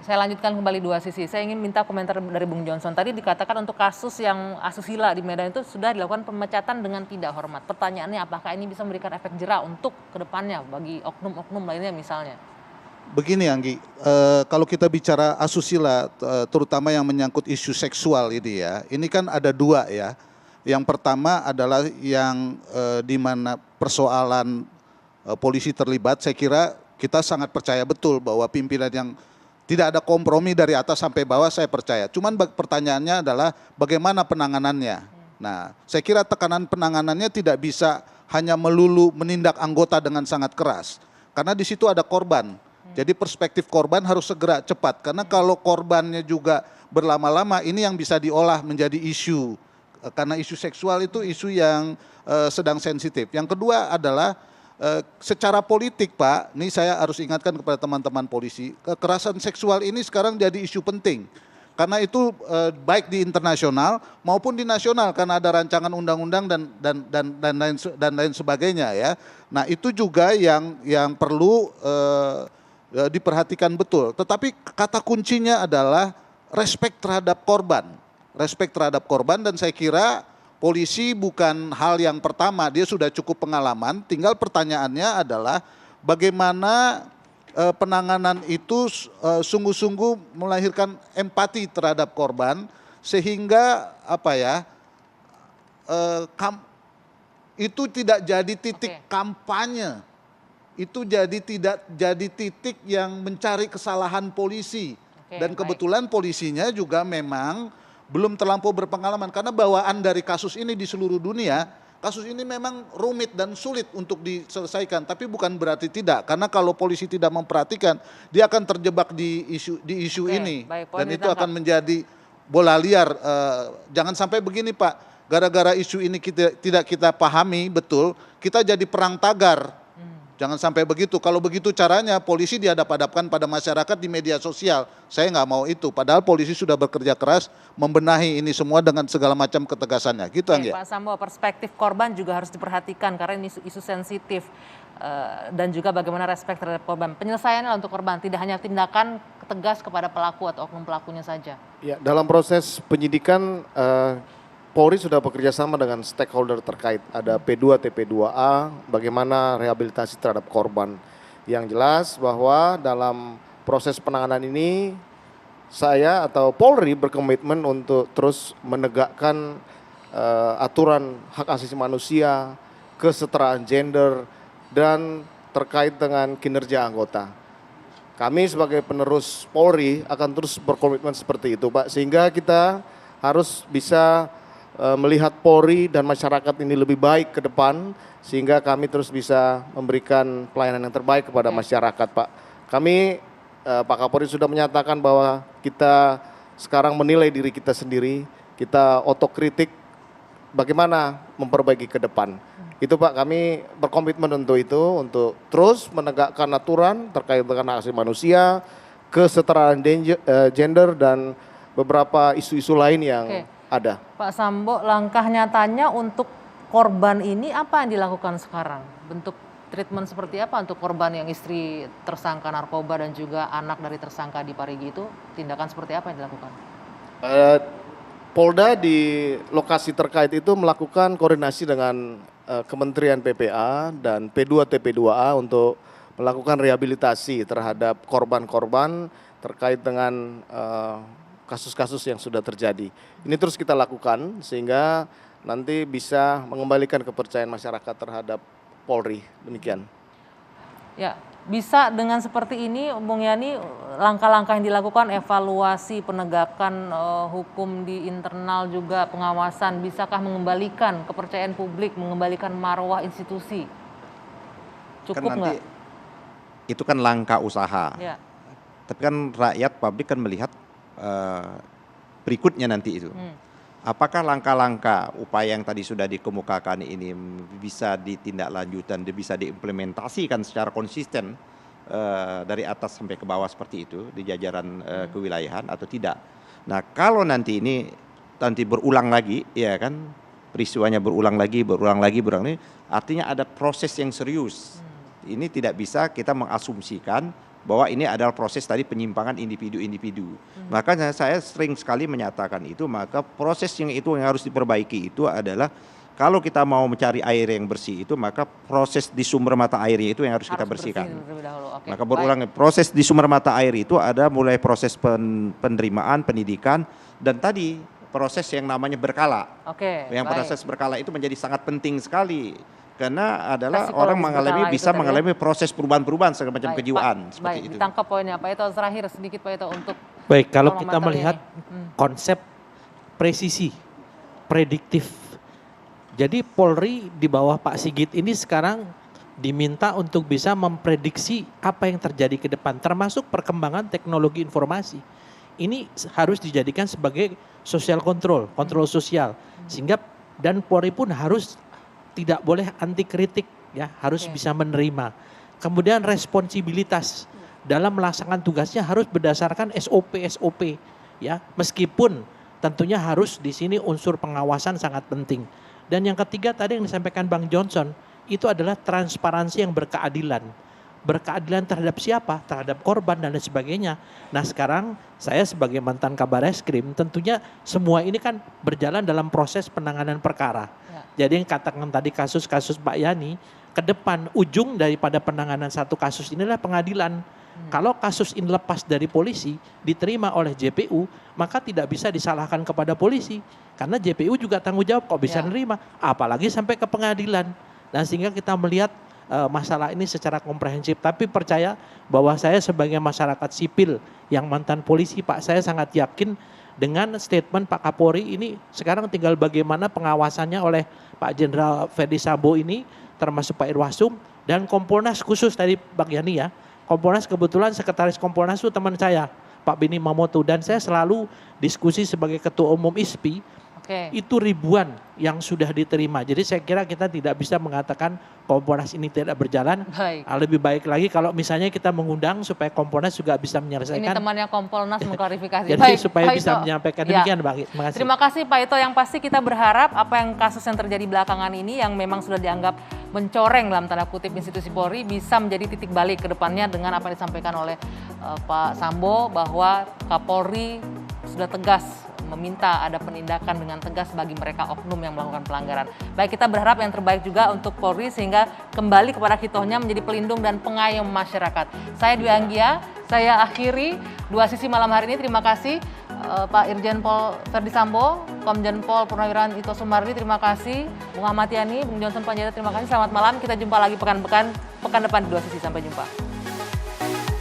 Saya lanjutkan kembali dua sisi. Saya ingin minta komentar dari Bung Johnson. Tadi dikatakan untuk kasus yang asusila di Medan itu sudah dilakukan pemecatan dengan tidak hormat. Pertanyaannya apakah ini bisa memberikan efek jera untuk kedepannya bagi oknum-oknum lainnya misalnya? Begini Anggi, kalau kita bicara asusila, terutama yang menyangkut isu seksual ini ya, ini kan ada dua ya. Yang pertama adalah yang di mana persoalan polisi terlibat, saya kira kita sangat percaya betul bahwa pimpinan yang tidak ada kompromi dari atas sampai bawah, saya percaya. Cuman pertanyaannya adalah bagaimana penanganannya. Nah, saya kira tekanan penanganannya tidak bisa hanya melulu menindak anggota dengan sangat keras. Karena di situ ada korban. Jadi perspektif korban harus segera cepat. Karena kalau korbannya juga berlama-lama, ini yang bisa diolah menjadi isu. Karena isu seksual itu isu yang sedang sensitif. Yang kedua adalah secara politik Pak, ini saya harus ingatkan kepada teman-teman polisi, kekerasan seksual ini sekarang jadi isu penting. Karena itu baik di internasional maupun di nasional karena ada rancangan undang-undang dan lain sebagainya ya. Nah itu juga yang perlu diperhatikan betul. Tetapi kata kuncinya adalah respek terhadap korban. Respek terhadap korban dan saya kira polisi bukan hal yang pertama, dia sudah cukup pengalaman, tinggal pertanyaannya adalah bagaimana penanganan itu sungguh-sungguh melahirkan empati terhadap korban sehingga apa ya, itu tidak jadi titik kampanye, itu tidak jadi titik yang mencari kesalahan polisi. Dan kebetulan polisinya juga memang belum terlampau berpengalaman karena bawaan dari kasus ini di seluruh dunia, kasus ini memang rumit dan sulit untuk diselesaikan, tapi bukan berarti tidak, karena kalau polisi tidak memperhatikan dia akan terjebak di isu ini. Dan itu akan menjadi bola liar. Jangan sampai begini Pak, gara-gara isu ini tidak kita pahami betul, kita jadi perang tagar. Jangan sampai begitu. Kalau begitu caranya polisi dihadap-hadapkan pada masyarakat di media sosial. Saya nggak mau itu. Padahal polisi sudah bekerja keras membenahi ini semua dengan segala macam ketegasannya. Gitu Anggi. Pak Sambo, perspektif korban juga harus diperhatikan karena ini isu sensitif dan juga bagaimana respek terhadap korban. Penyelesaiannya untuk korban tidak hanya tindakan tegas kepada pelaku atau oknum pelakunya saja. Ya, dalam proses penyidikan Polri sudah bekerja sama dengan stakeholder terkait, ada P2, TP2A, bagaimana rehabilitasi terhadap korban. Yang jelas bahwa dalam proses penanganan ini, saya atau Polri berkomitmen untuk terus menegakkan aturan hak asasi manusia, kesetaraan gender, dan terkait dengan kinerja anggota. Kami sebagai penerus Polri akan terus berkomitmen seperti itu Pak, sehingga kita harus bisa melihat Polri dan masyarakat ini lebih baik ke depan sehingga kami terus bisa memberikan pelayanan yang terbaik kepada masyarakat Pak. Kami Pak Kapolri sudah menyatakan bahwa kita sekarang menilai diri kita sendiri, kita otokritik bagaimana memperbaiki ke depan. Itu Pak, kami berkomitmen untuk itu, untuk terus menegakkan aturan terkait dengan hak asasi manusia, kesetaraan gender dan beberapa isu-isu lain yang ada. Pak Sambo, langkah nyatanya untuk korban ini apa yang dilakukan sekarang? Bentuk treatment seperti apa untuk korban yang istri tersangka narkoba dan juga anak dari tersangka di Parigi itu? Tindakan seperti apa yang dilakukan? Polda di lokasi terkait itu melakukan koordinasi dengan Kementerian PPA dan P2 TP2A untuk melakukan rehabilitasi terhadap korban-korban terkait dengan kasus-kasus yang sudah terjadi. Ini terus kita lakukan sehingga nanti bisa mengembalikan kepercayaan masyarakat terhadap Polri. Demikian. Ya, bisa dengan seperti ini Bung Yani, langkah-langkah yang dilakukan, evaluasi penegakan hukum di internal juga pengawasan, bisakah mengembalikan kepercayaan publik, mengembalikan marwah institusi? Cukup nggak? Itu kan langkah usaha. Ya. Tapi kan rakyat publik kan melihat berikutnya nanti itu. Apakah langkah-langkah upaya yang tadi sudah dikemukakan ini bisa ditindaklanjutan, bisa diimplementasikan secara konsisten dari atas sampai ke bawah seperti itu di jajaran kewilayahan atau tidak? Nah, kalau nanti ini berulang lagi, ya kan, peristiwanya berulang lagi, artinya ada proses yang serius. Ini tidak bisa kita mengasumsikan bahwa ini adalah proses tadi penyimpangan individu-individu. Makanya saya sering sekali menyatakan itu, maka proses yang harus diperbaiki itu adalah kalau kita mau mencari air yang bersih itu, maka proses di sumber mata airnya itu yang harus kita bersihkan. terlebih dahulu. Oke, Maka berulang, proses di sumber mata air itu ada mulai proses penerimaan, pendidikan, dan tadi proses yang namanya berkala. Oke, Yang baik. proses berkala itu menjadi sangat penting sekali. Karena adalah Psikologis orang berkala itu bisa tadi ya. mengalami proses perubahan-perubahan segala macam Baik, kejiwaan. Pak. Seperti Baik, itu. ditangkap poinnya Pak Ito. Terakhir sedikit Pak Ito untuk Baik, kalau alma kita mater melihat ini. konsep presisi, prediktif. Jadi Polri di bawah Pak Sigit ini sekarang diminta untuk bisa memprediksi apa yang terjadi ke depan, termasuk perkembangan teknologi informasi. Ini harus dijadikan sebagai social control, kontrol sosial. Sehingga dan Polri pun harus tidak boleh anti kritik, ya, harus Oke. bisa menerima. Kemudian responsibilitas dalam melaksanakan tugasnya harus berdasarkan SOP, ya. Meskipun tentunya harus di sini unsur pengawasan sangat penting. Dan yang ketiga tadi yang disampaikan Bang Johnson, itu adalah transparansi yang berkeadilan. Berkeadilan terhadap siapa? Terhadap korban dan lain sebagainya. Nah sekarang saya sebagai mantan Kabar Eskrim, tentunya semua ini kan berjalan dalam proses penanganan perkara. Ya. Jadi yang katakan tadi kasus-kasus Pak Yani, ke depan ujung daripada penanganan satu kasus inilah pengadilan. Kalau kasus ini lepas dari polisi, diterima oleh JPU, maka tidak bisa disalahkan kepada polisi. Karena JPU juga tanggung jawab kok bisa Ya. nerima, apalagi sampai ke pengadilan. Nah sehingga kita melihat masalah ini secara komprehensif. Tapi percaya bahwa saya sebagai masyarakat sipil yang mantan polisi, Pak, saya sangat yakin dengan statement Pak Kapolri ini sekarang tinggal bagaimana pengawasannya oleh Pak Jenderal Ferdi Sambo ini, termasuk Pak Irwasum, dan Kompolnas khusus tadi Bang Yani ya. Kompolnas kebetulan sekretaris Kompolnas itu teman saya, Pak Beni Mamoto, dan saya selalu diskusi sebagai Ketua Umum ISPI. Oke. Itu ribuan yang sudah diterima. Jadi saya kira kita tidak bisa mengatakan Kompolnas ini tidak berjalan. Baik. Lebih baik lagi kalau misalnya kita mengundang supaya Kompolnas juga bisa Ini menyelesaikan. temannya Kompolnas mengklarifikasi. Jadi supaya Pak bisa Ito. menyampaikan Ya. demikian, Bang. Terima kasih. Terima kasih Pak Ito. Yang pasti kita berharap apa yang kasus yang terjadi belakangan ini yang memang sudah dianggap mencoreng dalam tanda kutip institusi Polri bisa menjadi titik balik ke depannya dengan apa yang disampaikan oleh Pak Sambo bahwa Kapolri sudah tegas meminta ada penindakan dengan tegas bagi mereka oknum yang melakukan pelanggaran. Baik, kita berharap yang terbaik juga untuk Polri sehingga kembali kepada hitohnya menjadi pelindung dan pengayom masyarakat. Saya Dwi Anggia, saya akhiri dua sisi malam hari ini. Terima kasih Pak Irjen Pol Ferdi Sambo, Komjen Pol Purnawirawan Ito Sumardi, terima kasih. Bung Ahmad Yani, Bung Johnson Panjaitan, terima kasih. Selamat malam. Kita jumpa lagi pekan depan di dua sisi. Sampai jumpa.